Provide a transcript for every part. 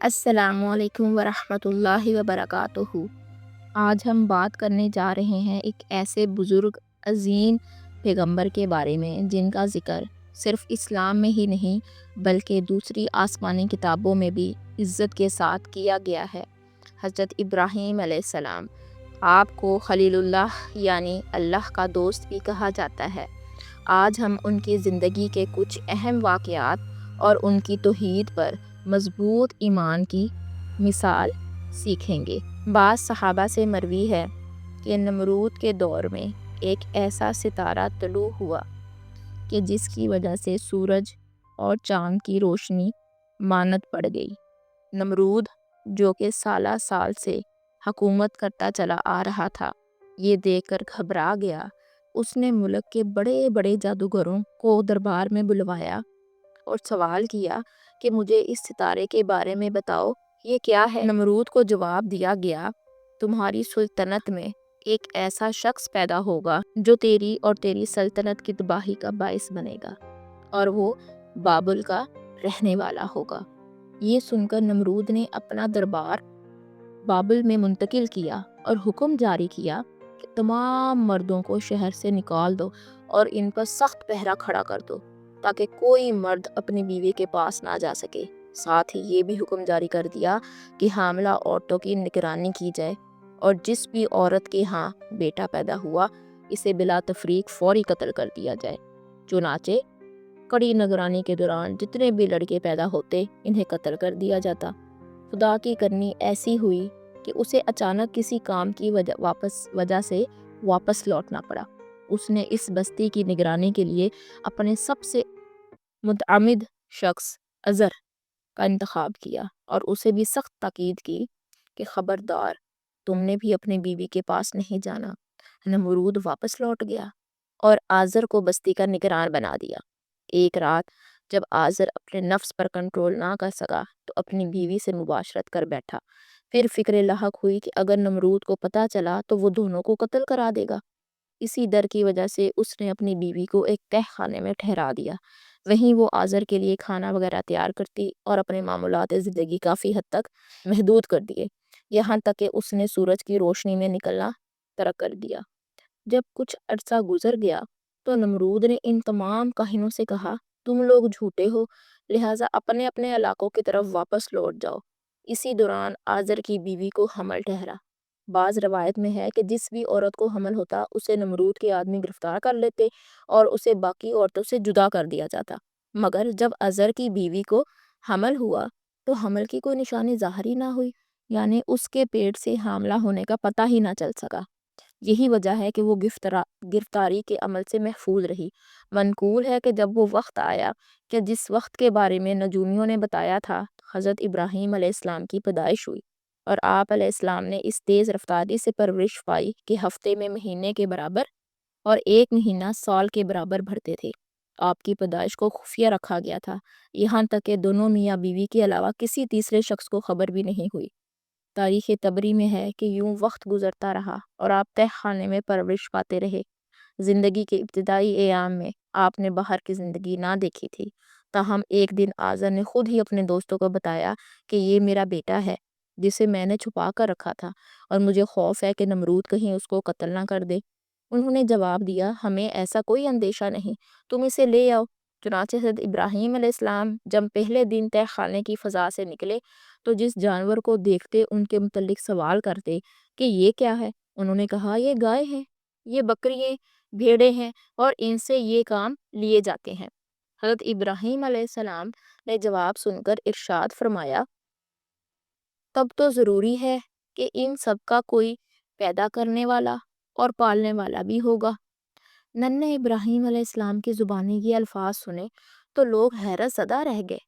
السلام علیکم ورحمۃ اللہ وبرکاتہ۔ آج ہم بات کرنے جا رہے ہیں ایک ایسے بزرگ عظیم پیغمبر کے بارے میں جن کا ذکر صرف اسلام میں ہی نہیں بلکہ دوسری آسمانی کتابوں میں بھی عزت کے ساتھ کیا گیا ہے۔ حضرت ابراہیم علیہ السلام، آپ کو خلیل اللہ یعنی اللہ کا دوست بھی کہا جاتا ہے۔ آج ہم ان کی زندگی کے کچھ اہم واقعات اور ان کی توحید پر مضبوط ایمان کی مثال سیکھیں گے۔ بعض صحابہ سے مروی ہے کہ نمرود کے دور میں ایک ایسا ستارہ طلوع ہوا کہ جس کی وجہ سے سورج اور چاند کی روشنی ماند پڑ گئی۔ نمرود جو کہ سالہ سال سے حکومت کرتا چلا آ رہا تھا، یہ دیکھ کر گھبرا گیا۔ اس نے ملک کے بڑے بڑے جادوگروں کو دربار میں بلوایا اور سوال کیا کہ مجھے اس ستارے کے بارے میں بتاؤ، یہ کیا ہے؟ نمرود کو جواب دیا گیا، تمہاری سلطنت میں ایک ایسا شخص پیدا ہوگا جو تیری اور تیری سلطنت کی تباہی کا باعث بنے گا، اور وہ بابل کا رہنے والا ہوگا۔ یہ سن کر نمرود نے اپنا دربار بابل میں منتقل کیا اور حکم جاری کیا کہ تمام مردوں کو شہر سے نکال دو اور ان پر سخت پہرا کھڑا کر دو تاکہ کوئی مرد اپنی بیوی کے پاس نہ جا سکے۔ ساتھ ہی یہ بھی حکم جاری کر دیا کہ حاملہ عورتوں کی نگرانی کی جائے اور جس بھی عورت کے ہاں بیٹا پیدا ہوا اسے بلا تفریق فوری قتل کر دیا جائے۔ چنانچہ کڑی نگرانی کے دوران جتنے بھی لڑکے پیدا ہوتے انہیں قتل کر دیا جاتا۔ خدا کی کرنی ایسی ہوئی کہ اسے اچانک کسی کام کی وجہ سے واپس لوٹنا پڑا۔ اس نے اس بستی کی نگرانی کے لیے اپنے سب سے متعمد شخص عزر کا انتخاب کیا اور اسے بھی سخت تاکید کی کہ خبردار، تم نے بھی اپنی بیوی کے پاس نہیں جانا۔ نمرود واپس لوٹ گیا اور آزر کو بستی کا نگران بنا دیا۔ ایک رات جب آزر اپنے نفس پر کنٹرول نہ کر سکا تو اپنی بیوی سے مباشرت کر بیٹھا۔ پھر فکر لاحق ہوئی کہ اگر نمرود کو پتہ چلا تو وہ دونوں کو قتل کرا دے گا۔ اسی ڈر کی وجہ سے اس نے اپنی بیوی کو ایک تہ خانے میں ٹھہرا دیا۔ وہیں وہ آزر کے لیے کھانا وغیرہ تیار کرتی اور اپنے معمولات زندگی کافی حد تک محدود کر دیے، یہاں تک کہ اس نے سورج کی روشنی میں نکلنا ترک کر دیا۔ جب کچھ عرصہ گزر گیا تو نمرود نے ان تمام کاہنوں سے کہا، تم لوگ جھوٹے ہو، لہٰذا اپنے اپنے علاقوں کی طرف واپس لوٹ جاؤ۔ اسی دوران آزر کی بیوی کو حمل ٹھہرا۔ بعض روایت میں ہے کہ جس بھی عورت کو حمل ہوتا اسے نمرود کے آدمی گرفتار کر لیتے اور اسے باقی عورتوں سے جدا کر دیا جاتا، مگر جب آزر کی بیوی کو حمل ہوا تو حمل کی کوئی نشانی ظاہر ہی نہ ہوئی، یعنی اس کے پیٹ سے حاملہ ہونے کا پتہ ہی نہ چل سکا۔ یہی وجہ ہے کہ وہ گرفتاری کے عمل سے محفوظ رہی۔ منقول ہے کہ جب وہ وقت آیا کہ جس وقت کے بارے میں نجومیوں نے بتایا تھا، حضرت ابراہیم علیہ السلام کی پیدائش ہوئی اور آپ علیہ السلام نے اس تیز رفتاری سے پرورش پائی کہ ہفتے میں مہینے کے برابر اور ایک مہینہ سال کے برابر بڑھتے تھے۔ آپ کی پیدائش کو خفیہ رکھا گیا تھا، یہاں تک کہ دونوں میاں بیوی کے علاوہ کسی تیسرے شخص کو خبر بھی نہیں ہوئی۔ تاریخ تبری میں ہے کہ یوں وقت گزرتا رہا اور آپ تہ خانے میں پرورش پاتے رہے۔ زندگی کے ابتدائی ایام میں آپ نے باہر کی زندگی نہ دیکھی تھی، تاہم ایک دن آزر نے خود ہی اپنے دوستوں کو بتایا کہ یہ میرا بیٹا ہے جسے میں نے چھپا کر رکھا تھا اور مجھے خوف ہے کہ نمرود کہیں اس کو قتل نہ کر دے۔ انہوں نے جواب دیا، ہمیں ایسا کوئی اندیشہ نہیں، تم اسے لے آؤ۔ چنانچہ حضرت ابراہیم علیہ السلام جب پہلے دن تہ خانے کی فضا سے نکلے تو جس جانور کو دیکھتے ان کے متعلق سوال کرتے کہ یہ کیا ہے، انہوں نے کہا، یہ گائے ہیں، یہ بکریاں، بھیڑیں ہیں اور ان سے یہ کام لیے جاتے ہیں۔ حضرت ابراہیم علیہ السلام نے جواب سن کر ارشاد فرمایا، تب تو ضروری ہے کہ ان سب کا کوئی پیدا کرنے والا اور پالنے والا بھی ہوگا۔ ننھے ابراہیم علیہ السلام کی زبانی یہ الفاظ سنے تو لوگ حیرت زدہ رہ گئے۔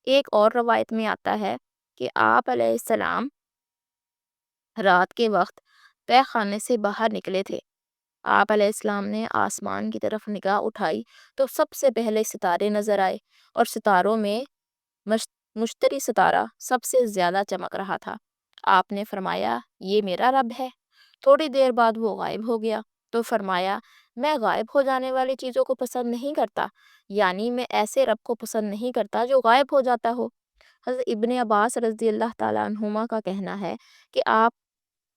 ایک اور روایت میں آتا ہے کہ آپ علیہ السلام رات کے وقت تہ خانے سے باہر نکلے تھے۔ آپ علیہ السلام نے آسمان کی طرف نگاہ اٹھائی تو سب سے پہلے ستارے نظر آئے اور ستاروں میں مشتری ستارہ سب سے زیادہ چمک رہا تھا۔ آپ نے فرمایا، یہ میرا رب ہے۔ تھوڑی دیر بعد وہ غائب ہو گیا تو فرمایا، میں غائب ہو جانے والی چیزوں کو پسند نہیں کرتا، یعنی میں ایسے رب کو پسند نہیں کرتا جو غائب ہو جاتا ہو۔ حضرت ابن عباس رضی اللہ تعالیٰ عنہما کا کہنا ہے کہ آپ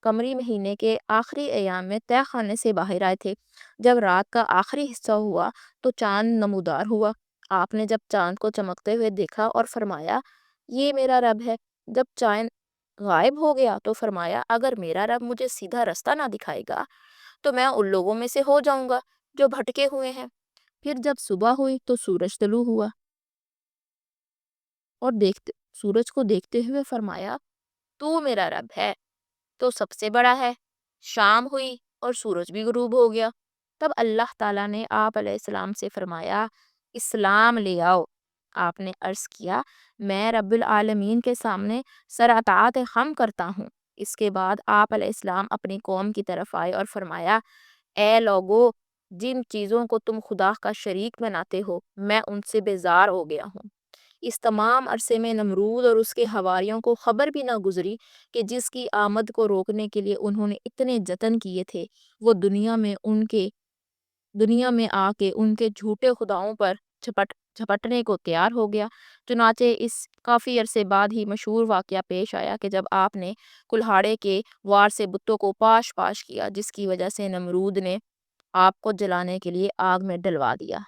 قمری مہینے کے آخری ایام میں تہہ خانے سے باہر آئے تھے۔ جب رات کا آخری حصہ ہوا تو چاند نمودار ہوا۔ آپ نے جب چاند کو چمکتے ہوئے دیکھا اور فرمایا یہ میرا رب ہے۔ جب چاند غائب ہو گیا تو فرمایا اگر میرا رب مجھے سیدھا رستہ نہ دکھائے گا تو میں ان لوگوں میں سے ہو جاؤں گا جو بھٹکے ہوئے ہیں۔ پھر جب صبح ہوئی تو سورج طلوع ہوا اور سورج کو دیکھتے ہوئے فرمایا تو میرا رب ہے تو سب سے بڑا ہے۔ شام ہوئی اور سورج بھی غروب ہو گیا۔ تب اللہ تعالیٰ نے آپ علیہ السلام سے فرمایا اسلام لے آؤ۔ آپ نے عرض کیا میں رب العالمین کے سامنے سر اطاعت خم کرتا ہوں۔ اس کے بعد آپ علیہ السلام اپنی قوم کی طرف آئے اور فرمایا اے لوگو، جن چیزوں کو تم خدا کا شریک بناتے ہو میں ان سے بیزار ہو گیا ہوں۔ اس تمام عرصے میں نمرود اور اس کے حواریوں کو خبر بھی نہ گزری کہ جس کی آمد کو روکنے کے لیے انہوں نے اتنے جتن کیے تھے وہ دنیا میں آ کے ان کے جھوٹے خداؤں پر جھپٹنے کو تیار ہو گیا۔ چنانچہ اس کافی عرصے بعد ہی مشہور واقعہ پیش آیا کہ جب آپ نے کلہاڑے کے وار سے بتوں کو پاش پاش کیا جس کی وجہ سے نمرود نے آپ کو جلانے کے لیے آگ میں ڈلوا دیا۔